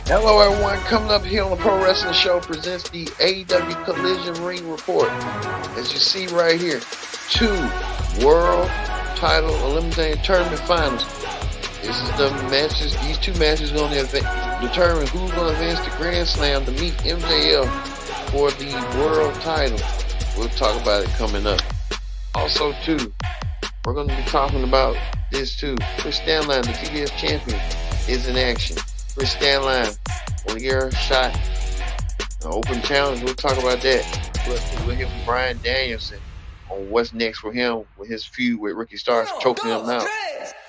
Hello, everyone. Coming up here on the Pro Wrestling Show presents the AEW Collision Ring Report. As you see right here, 2 World Title Eliminator Tournament Finals. This is the matches. These 2 matches are going to determine who's going to advance to Grand Slam to meet MJF for the World Title. We'll talk about it coming up. Also, too, we're going to be talking about this too. Chris Stanline, the TBS champion, is in action. Chris Stanline, want to get her shot? An open challenge. We'll talk about that. Plus, we'll hear from Bryan Danielson on what's next for him with his feud with Ricky Starks choking him out.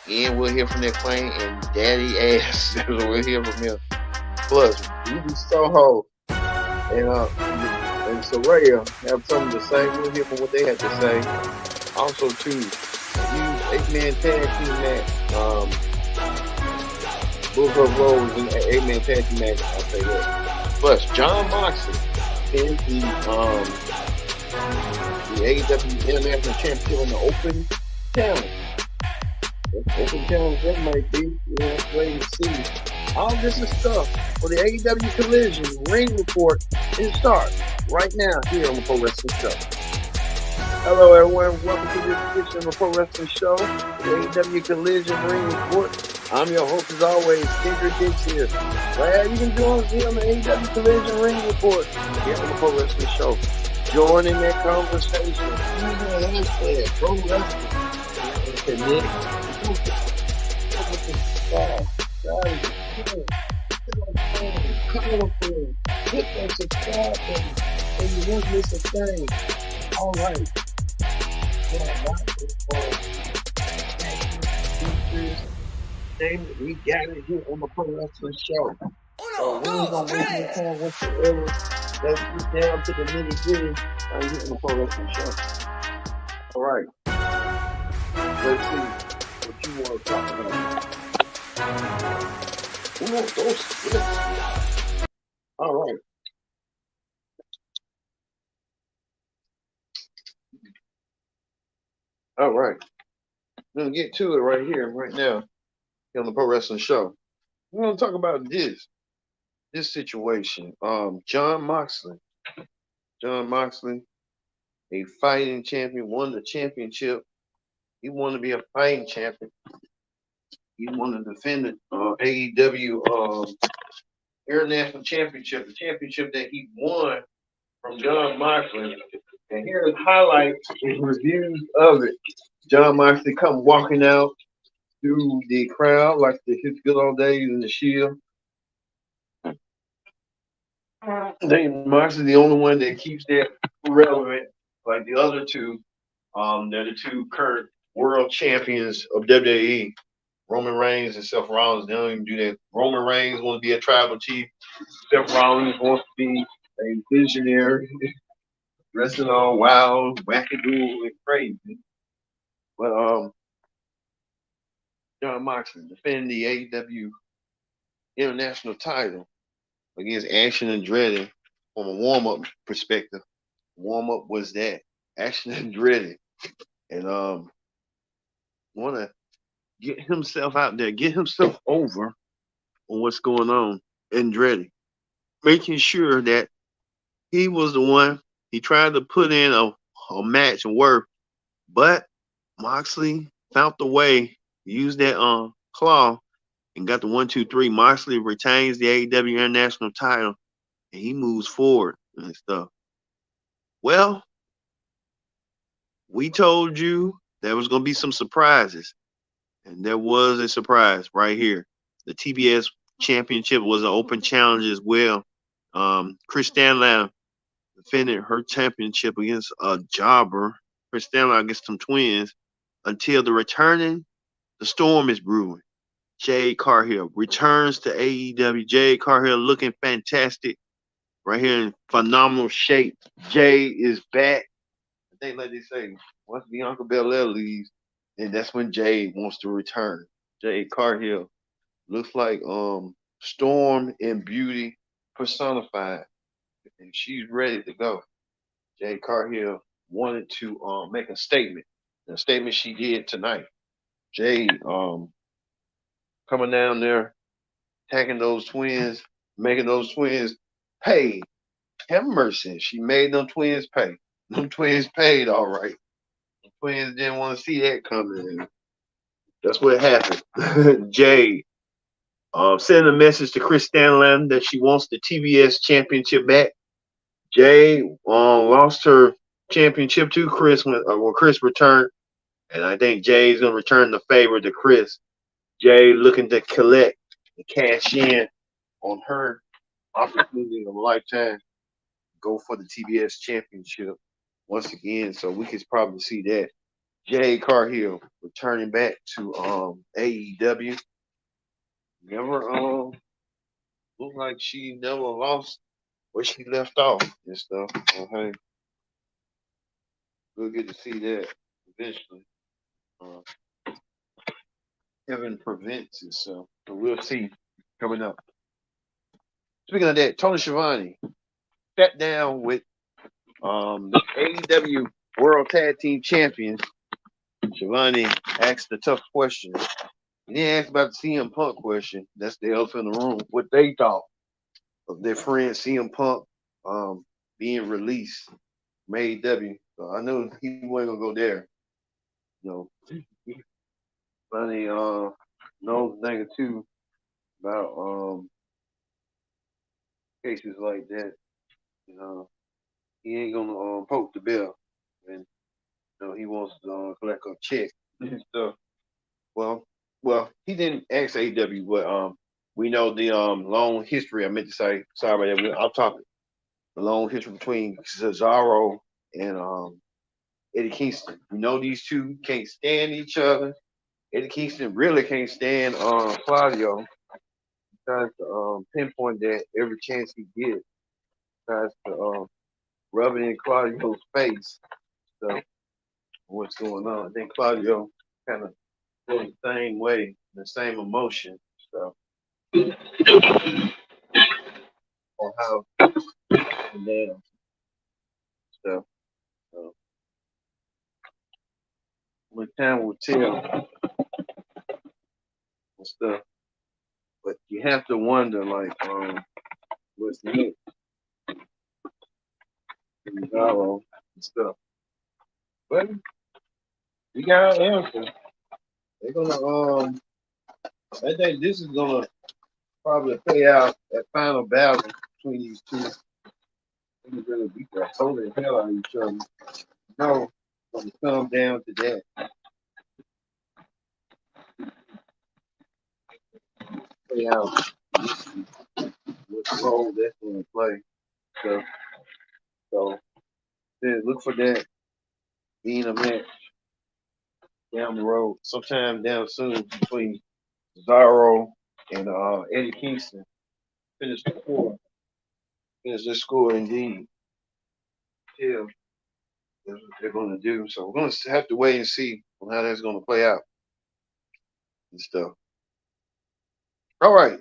And we'll hear from that Clay and Daddy Ass. We'll hear from him. Plus, Ruby Soho and Soraya have something to say. We'll hear from what they have to say. Also, too, a huge 8-man tag team match. Bulldog Rose in an 8-man tag team match. I'll say that. Plus, Jon Moxley is the AEW International Championship on the Open Challenge. Open Challenge, that might be. Let's wait and see. All this is stuff for the AEW Collision Ring Report. It starts right now here on the Pro Wrestling Show. Hello, everyone. Welcome to this edition of the Pro Wrestling Show, the AEW Collision Ring Report. I'm your host, as always, Kendrick Dix here. Glad you can join us here on the AEW Collision Ring Report here on the Pro Wrestling Show. Join in that conversation. Use the hashtag Pro Wrestling. Connect. Hit that subscribe button, and you won't miss a thing. All right. We got it here on the Pro Wrestling Show. So we ain't gonna waste no time whatsoever. Let's get down to the nitty gritty right here on the Pro Wrestling Show. All right. Let's see what you want to talk about. All right. All right. We're gonna get to it right here, right now, here on the Pro Wrestling Show. We're gonna talk about this situation. Jon Moxley, a fighting champion, won the championship. He wanted to be a fighting champion. He wanted to defend the AEW International Championship, the championship that he won from Jon Moxley. And here are the highlights and reviews of it. Jon Moxley come walking out through the crowd like his good old days in the Shield. Moxley's the only one that keeps that relevant, like the other 2. They're the 2 current world champions of WWE, Roman Reigns and Seth Rollins. They don't even do that. Roman Reigns wants to be a tribal chief. Seth Rollins wants to be a visionary, dressing all wild, wackadoo, and crazy. But Jon Moxley defending the AEW International title against Action Andretti from a warm-up perspective. Warm-up was that Action Andretti, and want to get himself out there, get himself over on what's going on. Andretti, making sure that he was the one. He tried to put in a match and work, but Moxley found the way, used that claw, and got the 1, 2, 3. Moxley retains the AEW International title, and he moves forward and stuff. Well, we told you there was going to be some surprises, and there was a surprise right here. The TBS Championship was an open challenge as well. Chris Stanline defended her championship against a jobber, Chris Stanline, against some twins, until the storm is brewing. Jade Cargill returns to AEW. Jade Cargill looking fantastic. Right here in phenomenal shape. Jade is back. I think, like they say, once Bianca Belair leaves, then that's when Jade wants to return. Jade Cargill looks like Storm and Beauty personified. And she's ready to go. Jade Cargill wanted to make a statement. The statement she did tonight. Jade coming down there, attacking those twins, making those twins pay. Have mercy. She made them twins pay. Them twins paid all right. The twins didn't want to see that coming. That's what happened. Jay sending a message to Chris Stanley that she wants the TBS championship back. Jay lost her championship to Chris when Chris returned, and I think Jay's gonna return the favor to Chris. Jay looking to collect and cash in on her opportunity of a lifetime, go for the TBS championship once again. So we could probably see that. Jade Cargill returning back to AEW. Never looked like she never lost where she left off and stuff. Okay. We'll get to see that eventually. Heaven prevents it, so we'll see coming up. Speaking of that, Tony Schiavone sat down with the AEW World Tag Team Champions. Schiavone asked the tough question. He didn't ask about the CM Punk question. That's the elephant in the room. What they thought of their friend CM Punk being released from AEW. So I knew he wasn't gonna go there. You know, Schiavone knows a thing or two about cases like that. You know, he ain't gonna poke the bill, and you know he wants to collect a check and stuff. Well, he didn't ask AEW, but we know the long history. I meant to say, sorry about that. I'll talk the long history between Cesaro and Eddie Kingston. We know these two can't stand each other. Eddie Kingston really can't stand Claudio. He tries to pinpoint that every chance he gets. Tries to rub it in Claudio's face. So what's going on? I think Claudio kind of feels the same way, the same emotion. So on how and down stuff. So when time will tell and stuff. But you have to wonder like what's next in Cesaro and stuff. But we got an answer. They're gonna I think this is gonna probably play out that final battle between these two. They're gonna beat the holy hell out of each other. No, it's gonna come down to that. Play out what role that's gonna play. So then look for that being a match down the road, sometime down soon between Cesaro and Eddie Kingston. Finish the score. Finish this score indeed. Yeah, that's what they're gonna do. So we're gonna have to wait and see on how that's gonna play out and stuff. All right.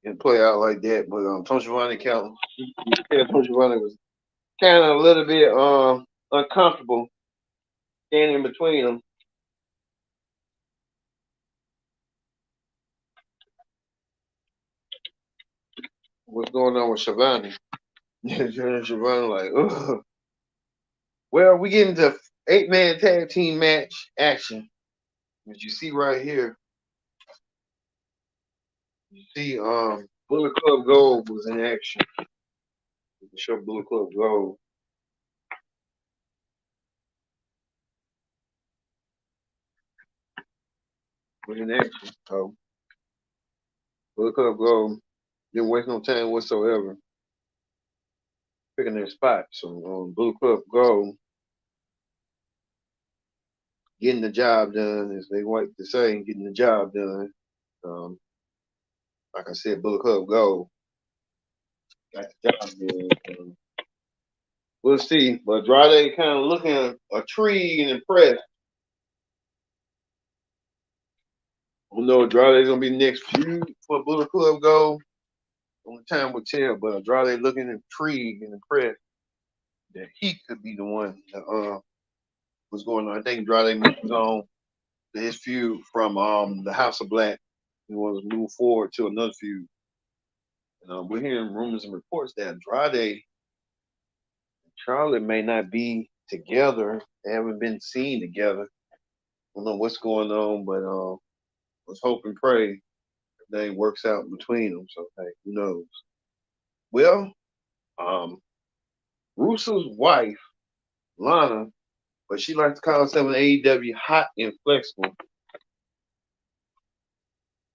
And play out like that. But Tony Schiavone Tony Schiavone was kind of a little bit uncomfortable standing between them. What's going on with Schiavone? Schiavone like, ugh. Well, we get into 8-man tag team match action. As you see right here, you see Bullet Club Gold was in action. You can show Bullet Club Gold. Was in action. So Bullet Club Gold didn't waste no time whatsoever picking their spot. So Bullet Club Gold getting the job done, as they like to say, getting the job done. Like I said, Bullet Club Gold got the job done. We'll see. But Andrade kind of looking intrigued and impressed. I don't know Andrade's gonna be next feud for Bullet Club Gold. Only time will tell. But Andrade looking intrigued and impressed that he could be the one that what's going on. I think Andrade moves on to his feud from the House of Black. He wants to move forward to another feud. And we're hearing rumors and reports that Andrade and Charlotte may not be together. They haven't been seen together. I don't know what's going on, but let's hope and pray everything works out between them. So hey, who knows? Well, um, Russo's wife, Lana, but she likes to call herself an AEW hot and flexible.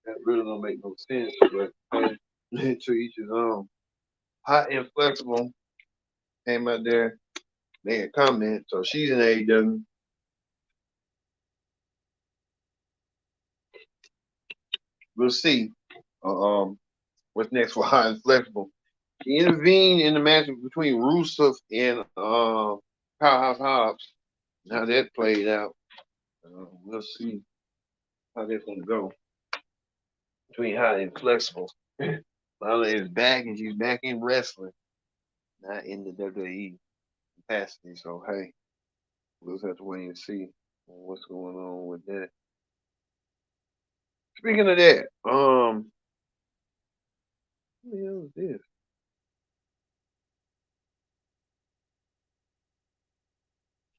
That really don't make no sense, but hey, to each his own. Hot and flexible came out there, made a comment. So she's in AEW. We'll see. What's next for hot and flexible? He intervened in the match between Rusev and Powerhouse Hobbs. How that played out. We'll see how that's gonna go between hot and flexible. Lana is back and she's back in wrestling, not in the WWE capacity. So hey, we'll just have to wait and see what's going on with that. Speaking of that, what the hell is this?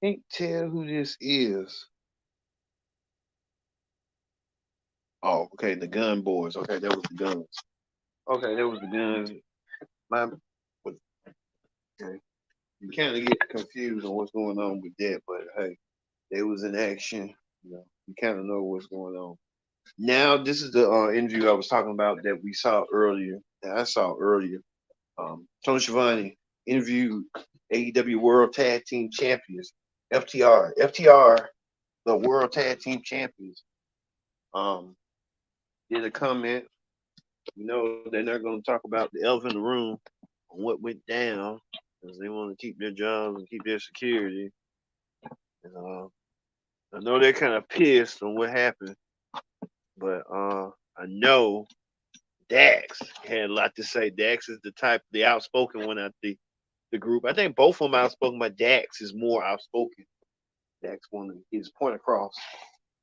Can't tell who this is. Oh, okay, the Gun Boys. Okay, that was the Guns. Okay, that was the Guns. My, okay, you kind of get confused on what's going on with that, but hey, they was in action. You kind of know what's going on. Now, this is the interview I was talking about that we saw earlier. That I saw earlier. Tony Schiavone interviewed AEW World Tag Team Champions, FTR. FTR, the World Tag Team Champions. Did a comment. They're not going to talk about the elephant in the room on what went down because they want to keep their jobs and keep their security. And, I know they're kind of pissed on what happened, but I know Dax had a lot to say. Dax is the outspoken one out the group. I think both of them outspoken, but Dax is more outspoken. Dax wanted his point across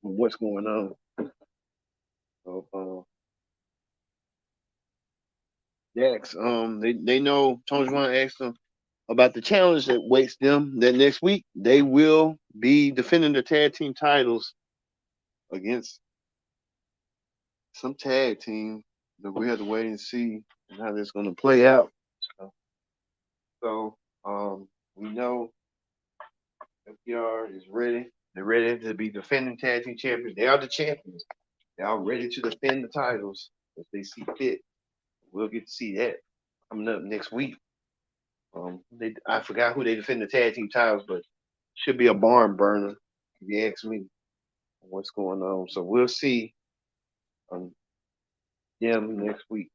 on what's going on. So, Dax, they know Tony Schiavone asked them about the challenge that waits them. That next week they will be defending their tag team titles against some tag team that we have to wait and see how that's going to play out. So, we know FTR is ready. They're ready to be defending tag team champions. They are the champions. They are ready to defend the titles if they see fit. We'll get to see that coming up next week. I forgot who they defend the tag team titles, but should be a barn burner if you ask me what's going on. So we'll see them next week.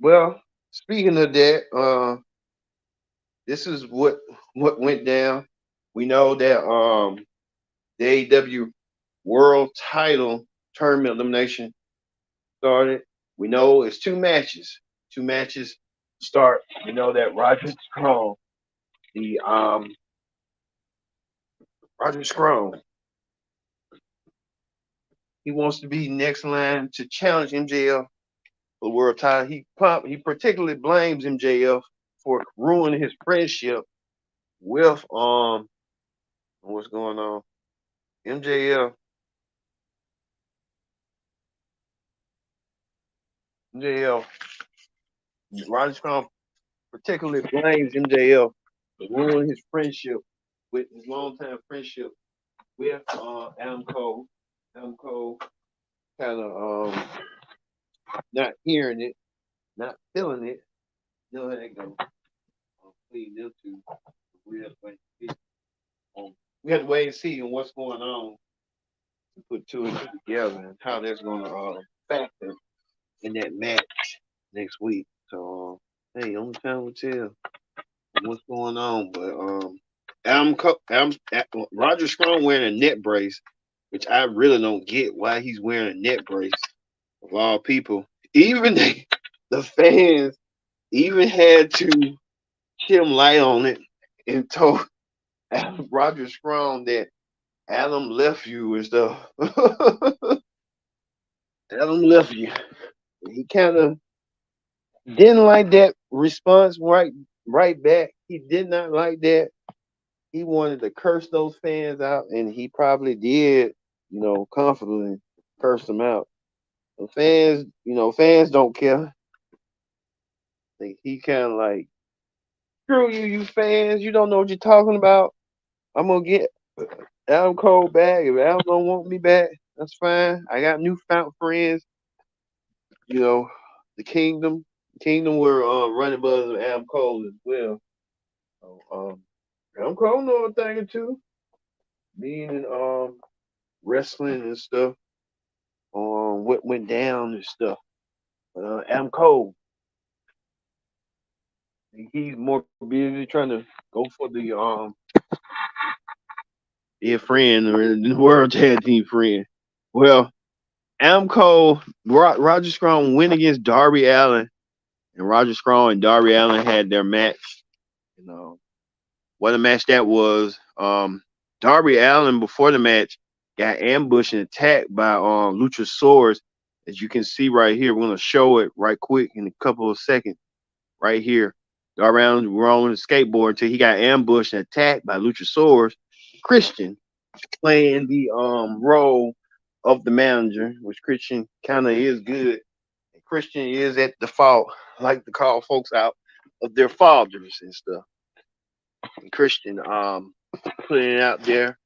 Well, speaking of that, this is what went down. We know that the AEW World Title Tournament elimination started. We know it's two matches. Two matches start. We know that Roger Strong, he wants to be next in line to challenge MJF for the world title. He particularly blames MJF for ruining his friendship with what's going on. MJF Roger Strong particularly blames MJF for ruining his friendship with his longtime friendship with Adam Cole. Adam Cole kind of not hearing it, not feeling it. No, that ain't gonna lead them to. We have to wait and see. We have to wait and see on what's going on to put two and two together and how that's going to factor in that match next week. So, hey, only time will tell what's going on. But Roger Strong wearing a neck brace, which I really don't get why he's wearing a neck brace of all people. Even the fans even had to shed light on it and told Roger Strong that Adam left you and stuff. Adam left you. He kind of didn't like that response right back. He did not like that. He wanted to curse those fans out, and he probably did, confidently curse them out. The fans, fans don't care. He kind of like, screw you, you fans. You don't know what you're talking about. I'm gonna get Adam Cole back. If Adam don't want me back, that's fine. I got newfound friends. You know, the Kingdom were running buzz of Adam Cole as well. So, Adam Cole know a thing or two, being in wrestling and stuff. What went down and stuff. But Adam Cole, he's more busy trying to go for the friend or the world tag team friend. Well, Adam Cole, Roger Strong went against Darby Allin, and Roger Strong and Darby Allin had their match. You know what a match that was. Darby Allin before the match got ambushed and attacked by Luchasaurus, as you can see right here. We're gonna show it right quick in a couple of seconds. Right here, Darby Allin rolling the skateboard until he got ambushed and attacked by Luchasaurus. Christian playing the role of the manager, which Christian kind of is good. And Christian is at the fault, like to call folks out of their fathers and stuff. And Christian putting it out there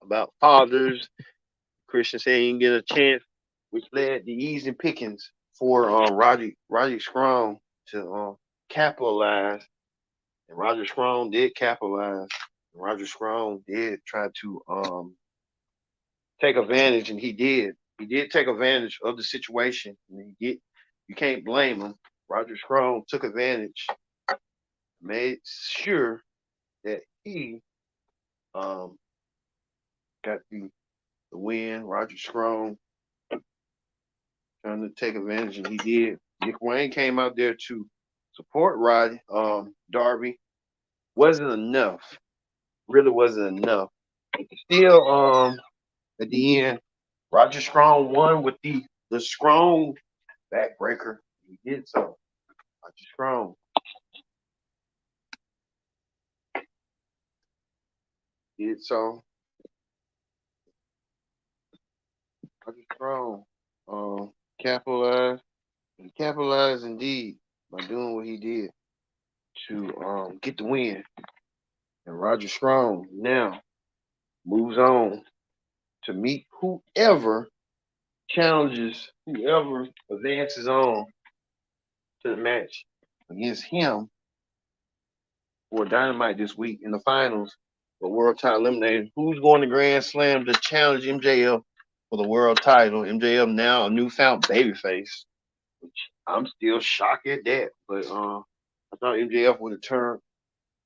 about fathers. Christian saying he didn't get a chance, which led to easy pickings for Roddy Strong to capitalize. And Roger Strong did capitalize. And Roger Strong did try to take advantage, and he did. He did take advantage of the situation. And you can't blame him. Roger Strong took advantage, made sure that he got the win. Roger Strong trying to take advantage, and he did. Nick Wayne came out there to support Darby. Wasn't enough. Really wasn't enough. But still, at the end, Roger Strong won with the strong backbreaker. He did so. Roger Strong did so. Roger Strong capitalized. He capitalized indeed by doing what he did to get the win. And Roger Strong now moves on to meet whoever challenges, whoever advances on to the match against him for Dynamite this week in the finals for World Title Eliminator. Who's going to Grand Slam to challenge MJF for the world title? MJF now a newfound babyface, which I'm still shocked at that. But I thought MJF would have turned,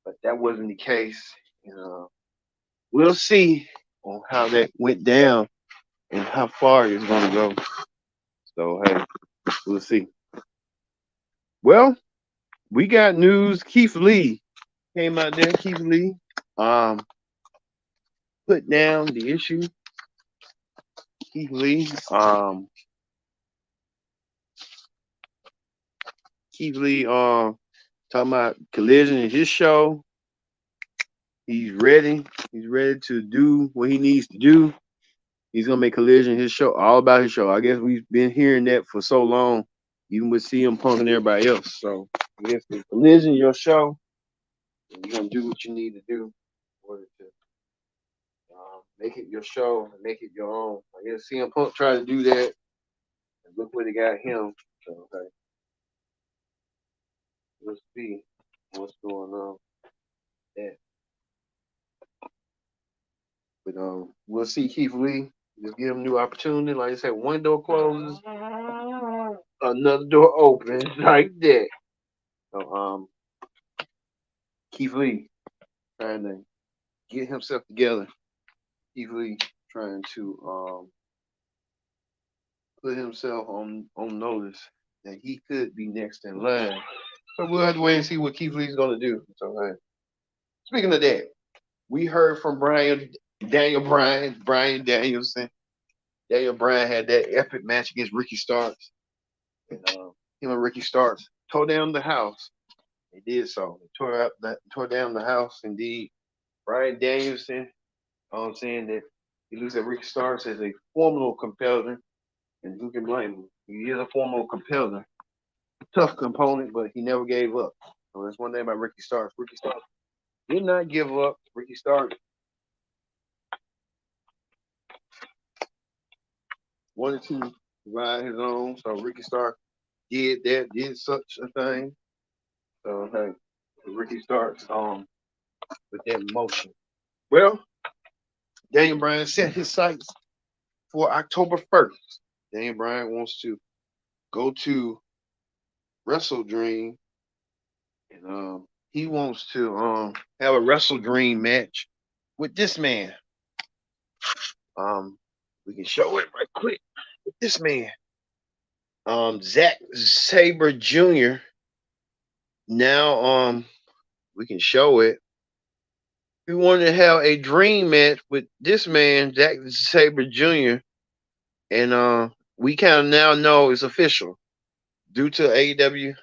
but that wasn't the case. And we'll see on how that went down and how far it's going to go. So, hey, we'll see. Well, we got news. Keith Lee came out there. Keith Lee put down the issue. Keith Lee talking about Collision in his show. He's ready. He's ready to do what he needs to do. He's gonna make Collision his show, all about his show. I guess we've been hearing that for so long, even with CM Punk and everybody else. So I guess if Collision your show, you're gonna do what you need to do in order to make it your show and make it your own. I guess CM Punk tried to do that, and look where they got him. So okay, let's see what's going on. Yeah. But we'll see Keith Lee. Just give him a new opportunity. Like I said, one door closes, another door opens, like that. So Keith Lee trying to get himself together. Keith Lee trying to put himself on notice that he could be next in line. So we'll have to wait and see what Keith Lee's gonna do. So speaking of that, we heard from Brian Danielson. Daniel Bryan had that epic match against Ricky Starks. And him and Ricky Starks tore down the house. They did so. They tore down the house indeed. Bryan Danielson, you know what I'm saying, that he looks at Ricky Starks as a formidable competitor. And who can blame him? He is a formidable competitor. Tough component, but he never gave up. So that's one thing about Ricky Starks. Ricky Starks did not give up. Ricky Starks wanted to ride his own. So Ricky Starks did that, did such a thing. So hey, Ricky Starks with that motion. Well, Daniel Bryan set his sights for October 1st. Daniel Bryan wants to go to Wrestle Dream, and he wants to have a Wrestle Dream match with this man. We can show it right quick with this man. Zack Sabre Jr. Now we can show it. We wanted to have a dream match with this man, Zack Sabre Jr. And we kind of now know it's official. Due to AEW,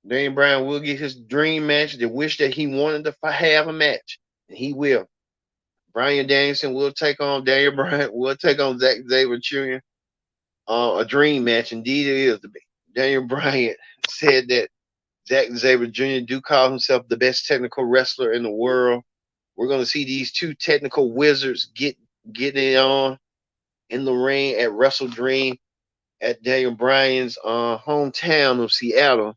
Daniel Bryan will get his dream match, the wish that he wanted to have a match, and he will. Bryan Danielson will take on Daniel Bryan, will take on Zack Sabre Jr. A dream match. Indeed, it is. Daniel Bryan said that Zack Sabre Jr. do call himself the best technical wrestler in the world. We're going to see these two technical wizards getting it on in the ring at Wrestle Dream at Daniel Bryan's hometown of Seattle,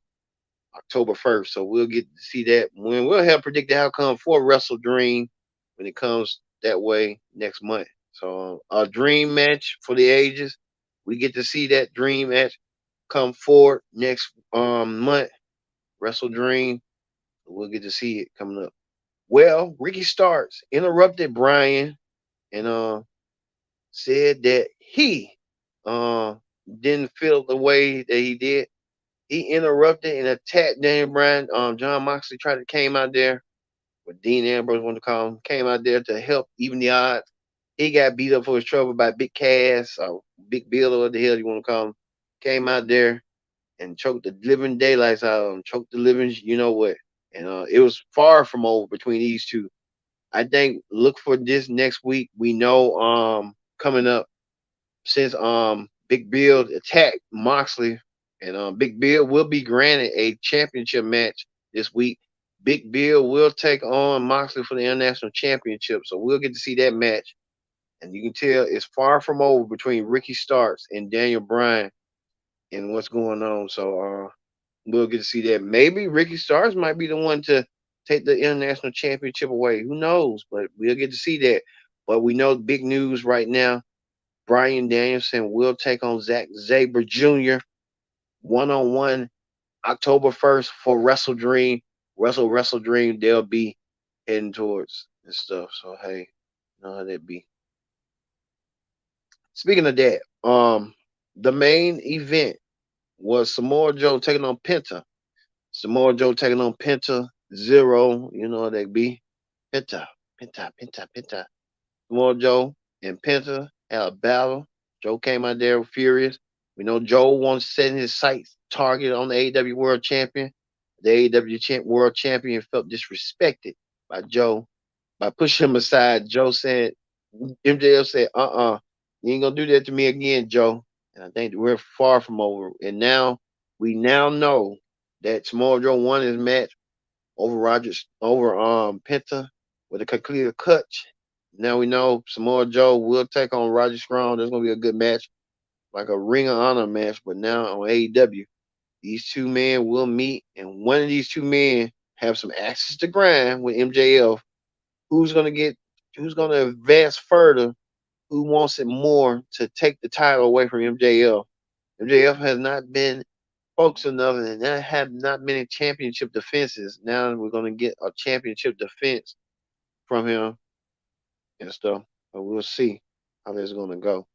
October 1st. So we'll get to see that when we'll have predicted outcome for Wrestle Dream when it comes that way next month. So a dream match for the ages. We get to see that dream match come forward next month. Wrestle Dream. We'll get to see it coming up. Well, Ricky Starks interrupted Bryan and said that he didn't feel the way that he did. He interrupted and attacked Daniel Bryan. Jon Moxley came out there, what Dean Ambrose wanted to call him, came out there to help even the odds. He got beat up for his trouble by Big Cass or Big Bill or what the hell you want to call him. Came out there and choked the living daylights out of him, choked the living, you know what. And it was far from over between these two. I think look for this next week. We know coming up since Big Bill attacked Moxley, and Big Bill will be granted a championship match this week. Big Bill will take on Moxley for the international championship, so we'll get to see that match. And you can tell it's far from over between Ricky Starks and Daniel Bryan and what's going on. So we'll get to see that. Maybe Ricky Starks might be the one to take the international championship away. Who knows? But we'll get to see that. But we know big news right now. Bryan Danielson will take on Zack Sabre Jr. 1-on-1 October 1st for Wrestle Dream. Wrestle Dream, they'll be heading towards and stuff. So hey, you know how that be. Speaking of that, the main event was Samoa Joe taking on Penta. Samoa Joe taking on Penta Zero. You know how they be. Penta. Samoa Joe and Penta had a battle. Joe came out there furious. We know Joe wants to set his sights target on the AEW World Champion. The AEW World Champion felt disrespected by Joe by pushing him aside. Joe said, MJF said, you ain't gonna do that to me again, Joe. And I think we're far from over. And now we now know that Samoa Joe won his match over Penta with a clear clutch. Now we know Samoa Joe will take on Roger Strong. There's gonna be a good match, like a Ring of Honor match, but now on AEW. These two men will meet, and one of these two men have some axes to grind with MJF. Who's gonna advance further? Who wants it more to take the title away from MJF? MJF has not been focused enough and that have not been in championship defenses. Now we're gonna get a championship defense from him and stuff. But we'll see how this is gonna go.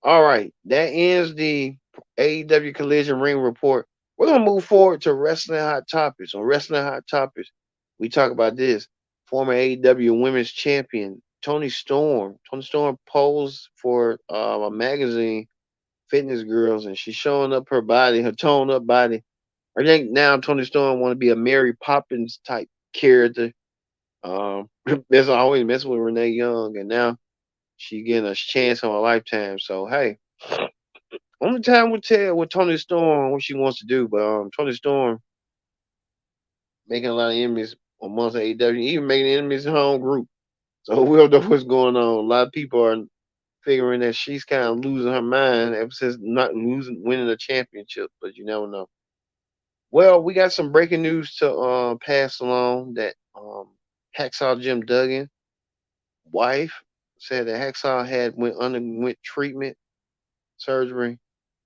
All right, that ends the AEW Collision Ring Report. We're gonna move forward to Wrestling Hot Topics. On Wrestling Hot Topics, we talk about this. Former AEW Women's Champion Tony Storm. Tony Storm posed for a magazine, Fitness Girls, and she's showing up her body, her toned up body. I think now Tony Storm want to be a Mary Poppins type character. That's always messing with Renee Young, and now she getting a chance on a lifetime. So hey, only time will tell with Tony Storm what she wants to do. But Tony Storm making a lot of enemies amongst AEW, even making enemies in her own group. So we don't know what's going on. A lot of people are figuring that she's kind of losing her mind ever since not losing, winning a championship. But you never know. Well, we got some breaking news to pass along that Hacksaw Jim Duggan wife said that Hacksaw had underwent treatment surgery.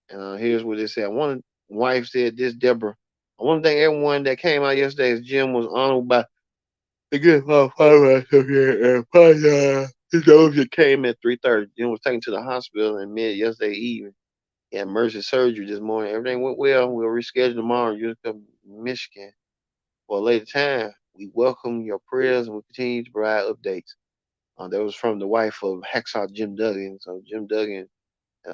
Here's what it said. One wife said this, Deborah. I want to thank everyone that came out yesterday as Jim was honored by the good those that came at 3:30. Jim was taken to the hospital in mid yesterday evening. He had emergency surgery this morning. Everything went well. We'll reschedule tomorrow in Utica, Michigan for a later time. We welcome your prayers and we continue to provide updates. That was from the wife of Hacksaw Jim Duggan. So Jim Duggan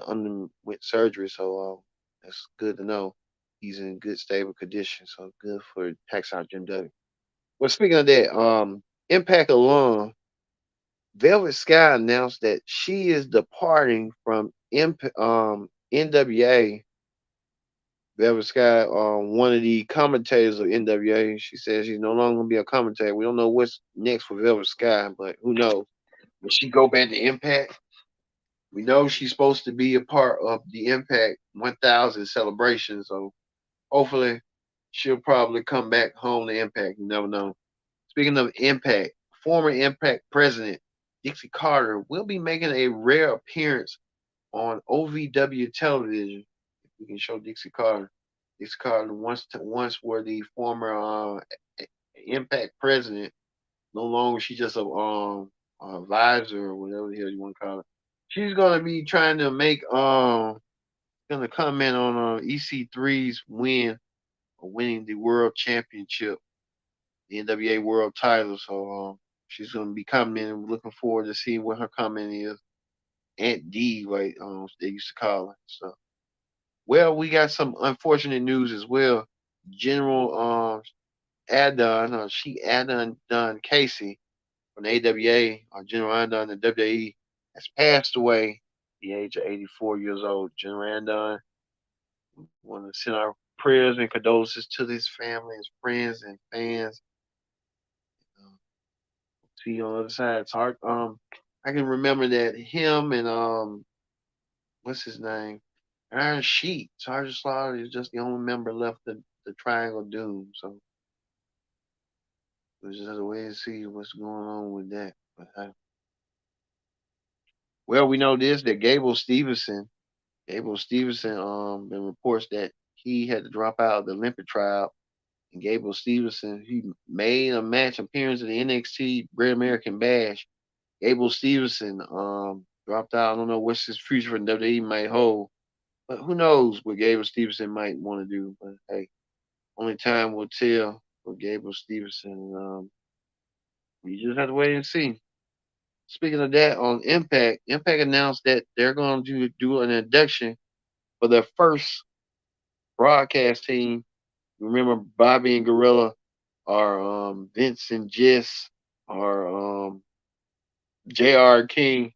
underwent surgery, so that's good to know. He's in good, stable condition. So good for Hacksaw Jim Duggan. Well, speaking of that, Impact alum Velvet Sky announced that she is departing from NWA. Velvet Sky, one of the commentators of NWA, she says she's no longer gonna be a commentator. We don't know what's next for Velvet Sky, but who knows? Will she go back to Impact? We know she's supposed to be a part of the Impact 1000 celebration, so hopefully she'll probably come back home to Impact. You never know. Speaking of Impact, former Impact president Dixie Carter will be making a rare appearance on OVW television. If we can show Dixie Carter. Dixie Carter once were the former Impact president. No longer she's just a advisor or whatever the hell you want to call it. She's gonna be trying to make gonna comment on EC3's win or winning the world championship, the NWA world title. So she's gonna be commenting. Looking forward to see what her comment is. Aunt D, right? They used to call her. So well, we got some unfortunate news as well. General Adon, she Adon Don Casey from the AWA, General Adon, the WWE, has passed away at the age of 84 years old. General Adon, want to send our prayers and condolences to his family, his friends, and fans. Uh, See you on the other side. It's hard. I can remember that him and what's his name, Iron Sheik, Sergeant Slaughter is just the only member left the Triangle Doom. So we just have to wait and see what's going on with that. But well, we know this that Gable Stevenson, been reports that he had to drop out of the Olympic trial. And Gable Stevenson, he made a match appearance in the NXT Great American Bash. Gable Stevenson dropped out. I don't know what's his future in WWE might hold, but who knows what Gable Stevenson might want to do. But hey, only time will tell for Gable Stevenson. We just have to wait and see. Speaking of that, on Impact announced that they're going to do an induction for their first broadcast team. Remember, Bobby and Gorilla are Vince and Jess are J.R. King.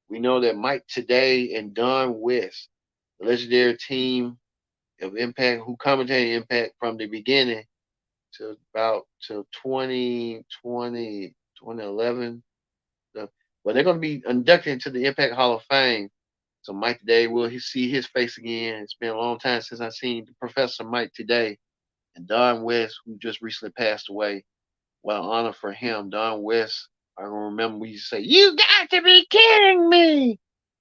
We know that Mike Today and Don West, the legendary team of Impact, who commentated Impact from the beginning to about to 2020, 2011. But they're going to be inducted into the Impact Hall of Fame. So Mike Today will see his face again. It's been a long time since I've seen Professor Mike Today and Don West, who just recently passed away. Well, honor for him. Don West, I remember we used to say, "You got to be kidding me!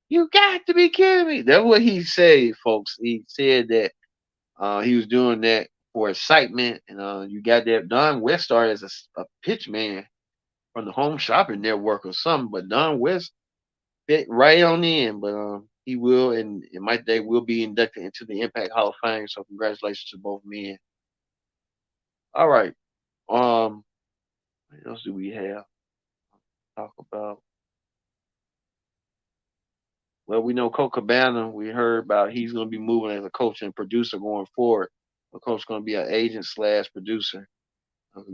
You got to be kidding me!" That's what he said, folks. He said that he was doing that for excitement, and you got that. Don West started as a pitch man from the Home Shopping Network or something, but Don West fit right on in. But he will, and Mike Day will be inducted into the Impact Hall of Fame. So congratulations to both men. All right. What else do we have to talk about? Well, we know Colt Cabana. We heard about he's going to be moving as a coach and producer going forward. The coach going to be an agent slash producer.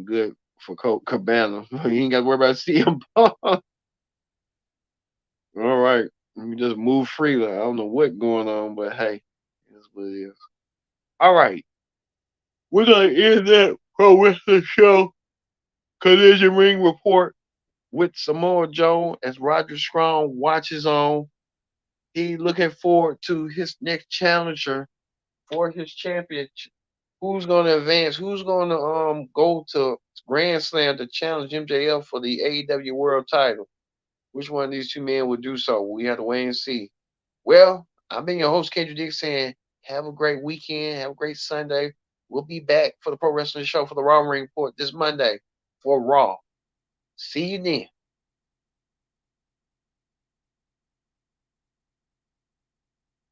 Good for Colt Cabana. He ain't got to worry about CM Punk. All right. Let me just move freely. I don't know what's going on, but hey, that's what it is. All right. We're going to end that pro wrestling show Collision Ring Report with Samoa Joe as Roger Strong watches on. He looking forward to his next challenger for his championship. Who's going to advance? Who's going to go to Grand Slam to challenge MJF for the AEW World Title? Which one of these two men will do so? We have to wait and see. Well, I've been your host, Kendrick Dick, saying have a great weekend, have a great Sunday. We'll be back for the Pro Wrestling Show for the Raw Ring Report this Monday for Raw. See you then.